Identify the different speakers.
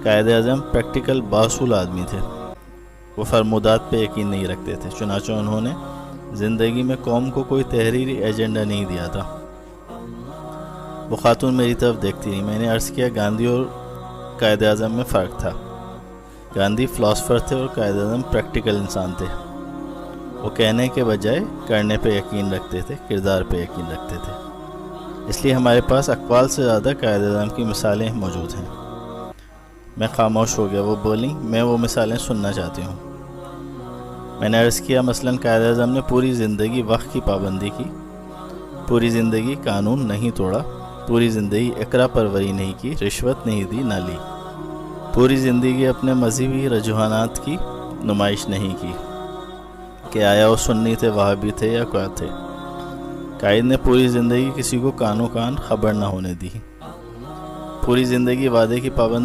Speaker 1: Quaid Azam practical باصول آدمی تھے، وہ فرمودات پہ یقین نہیں رکھتے تھے، چنانچہ انہوں نے زندگی میں قوم کو کوئی تحریری ایجنڈا نہیں دیا تھا۔ وہ خاتون میری طرف دیکھتی رہی۔ میں نے عرض کیا، گاندھی اور قائد اعظم میں فرق تھا۔ گاندھی فلاسفر تھے اور قائد اعظم پریکٹیکل انسان تھے۔ وہ کہنے کے بجائے کرنے پہ یقین رکھتے تھے، کردار پہ یقین رکھتے تھے۔ اس لیے ہمارے پاس اقوال سے زیادہ قائد اعظم کی مثالیں موجود ہیں۔ میں خاموش ہو گیا۔ وہ بولیں، میں وہ مثالیں سننا چاہتی ہوں۔ میں نے عرض کیا، مثلاً قائد اعظم نے پوری زندگی وقت کی پابندی کی، پوری زندگی قانون نہیں توڑا، پوری زندگی اقرا پروری نہیں کی، رشوت نہیں دی نہ لی، پوری زندگی اپنے مذہبی رجحانات کی نمائش نہیں کی کہ آیا وہ سنی تھے، وہابی تھے یا کیا تھے۔ قائد نے پوری زندگی کسی کو کانوں کان خبر نہ ہونے دی، پوری زندگی وعدے کی پابندی